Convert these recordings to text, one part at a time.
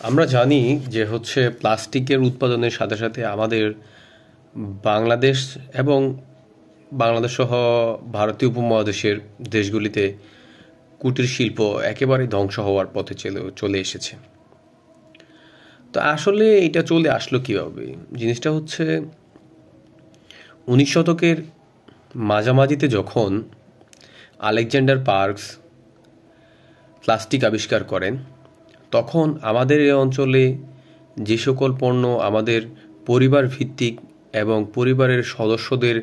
আমরা জানি যে প্লাস্টিকের উৎপাদনের সাথে সাথে আমাদের বাংলাদেশ এবং বাংলাদেশ সহ ভারতীয় উপমহাদেশের দেশগুলিতে কুটির শিল্প একেবারে ধ্বংস হওয়ার পথে চলে এসেছে। তো আসলে এটা চলে আসলো কিভাবে? জিনিসটা 19 শতকের মাঝামাঝিতে যখন আলেকজান্ডার পার্কস প্লাস্টিক আবিষ্কার করেন, তখন আমাদের এই অঞ্চলে যে সকল পণ্য আমাদের পরিবার ভিত্তিক এবং পরিবারের সদস্যদের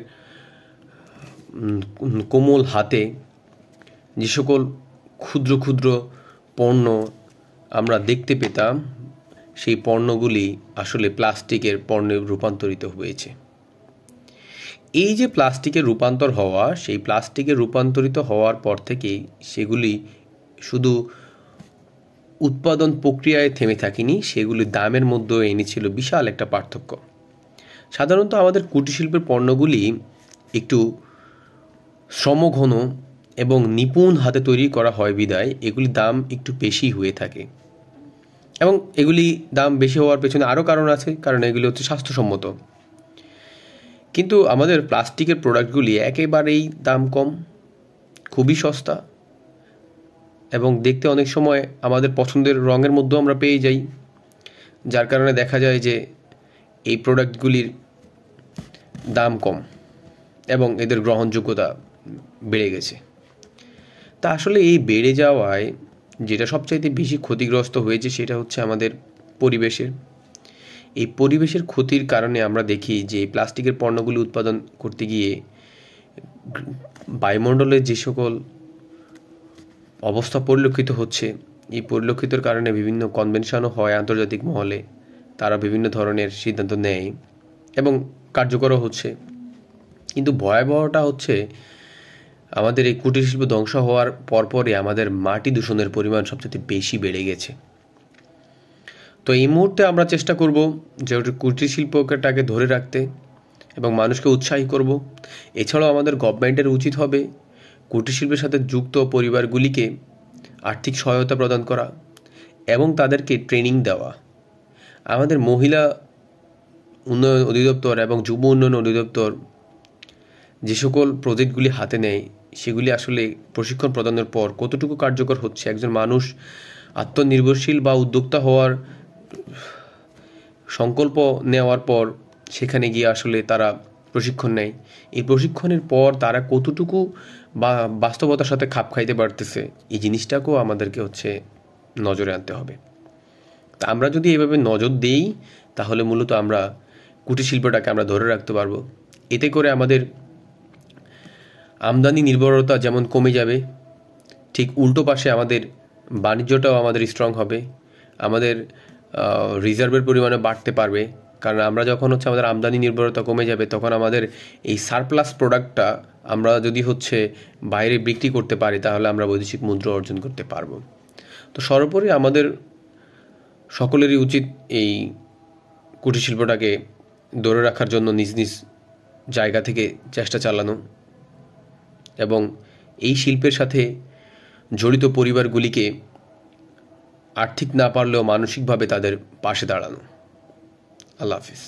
কোমল হাতে যে সকল ক্ষুদ্র ক্ষুদ্র পণ্য আমরা দেখতে পেতাম, সেই পণ্যগুলি আসলে প্লাস্টিকের পণ্যে রূপান্তরিত হয়েছে। এই যে প্লাস্টিকের রূপান্তর হওয়া, সেই প্লাস্টিকের রূপান্তরিত হওয়ার পর থেকেই সেগুলি শুধু উৎপাদন প্রক্রিয়ায় থেমে থাকেনি, সেগুলি দামের মধ্যেও এনেছিল বিশাল একটা পার্থক্য। সাধারণত আমাদের কুটির শিল্পের পণ্যগুলি একটু শ্রমঘন এবং নিপুণ হাতে তৈরি করা হয় বিধায় এগুলির দাম একটু বেশি হয়ে থাকে, এবং এগুলি দাম বেশি হওয়ার পেছনে আরও কারণ আছে, কারণ এগুলি স্বাস্থ্যসম্মত। কিন্তু আমাদের প্লাস্টিকের প্রোডাক্টগুলি একেবারেই দাম কম, খুবই সস্তা, এবং দেখতে অনেক সময় আমাদের পছন্দের রঙের মধ্যেও আমরা পেয়ে যাই, যার কারণে দেখা যায় যে এই প্রোডাক্টগুলির দাম কম এবং এদের গ্রহণযোগ্যতা বেড়ে গেছে। তা আসলে এই বেড়ে যাওয়ায় যেটা সবচাইতে বেশি ক্ষতিগ্রস্ত হয়েছে সেটা আমাদের পরিবেশের। এই পরিবেশের ক্ষতির কারণে আমরা দেখি যে প্লাস্টিকের পণ্যগুলি উৎপাদন করতে গিয়ে বায়ুমণ্ডলের যে সকল অবস্থা পরিলক্ষিত হচ্ছে, এই পরিলক্ষিতর কারণে বিভিন্ন কনভেনশনও হয় আন্তর্জাতিক মহলে, তারা বিভিন্ন ধরনের সিদ্ধান্ত নেয় এবং কার্যকরও হচ্ছে। কিন্তু ভয়াবহটা আমাদের এই কুটির শিল্প ধ্বংস হওয়ার পরপরই আমাদের মাটি দূষণের পরিমাণ সবচেয়ে বেশি বেড়ে গেছে। তো এই মুহূর্তে আমরা চেষ্টা করব যে কুটির শিল্পটাকে ধরে রাখতে এবং মানুষকে উৎসাহী করব। এছাড়াও আমাদের গভর্নমেন্টের উচিত হবে কুটির শিল্পের সাথে যুক্ত পরিবারগুলিকে আর্থিক সহায়তা প্রদান করা এবং তাদেরকে ট্রেনিং দেওয়া। আমাদের মহিলা উন্নয়ন অধিদপ্তর এবং যুব উন্নয়ন অধিদপ্তর যে সকল প্রজেক্টগুলি হাতে নেয়, সেগুলি আসলে প্রশিক্ষণ প্রদানের পর কতটুকু কার্যকর হচ্ছে, একজন মানুষ আত্মনির্ভরশীল বা উদ্যোক্তা হওয়ার সংকল্প নেওয়ার পর সেখানে গিয়ে আসলে তারা প্রশিক্ষণ নেয়, এই প্রশিক্ষণের পর তারা কতটুকু বা বাস্তবতার সাথে খাপ খাইতে পারতেছে, এই জিনিসটাকেও আমাদেরকে নজরে আনতে হবে। তা আমরা যদি এভাবে নজর দেই, তাহলে মূলত আমরা কুটির শিল্পটাকে আমরা ধরে রাখতে পারবো। এতে করে আমাদের আমদানি নির্ভরতা যেমন কমে যাবে, ঠিক উল্টো পাশে আমাদের বাণিজ্যটাও আমাদের স্ট্রং হবে, আমাদের রিজার্ভের পরিমাণে বাড়তে পারবে। কারণ আমরা যখন আমাদের আমদানি নির্ভরতা কমে যাবে, তখন আমাদের এই সারপ্লাস প্রোডাক্টটা আমরা যদি বাইরে বিক্রি করতে পারি, তাহলে আমরা বৈদেশিক মুদ্রা অর্জন করতে পারবো। তো সর্বোপরি আমাদের সকলেরই উচিত এই কুটির শিল্পটাকে ধরে রাখার জন্য নিজ নিজ জায়গা থেকে চেষ্টা চালানো এবং এই শিল্পের সাথে জড়িত পরিবারগুলিকে আর্থিক না পারলেও মানসিকভাবে তাদের পাশে দাঁড়ানো। আল্লাহ হাফিজ।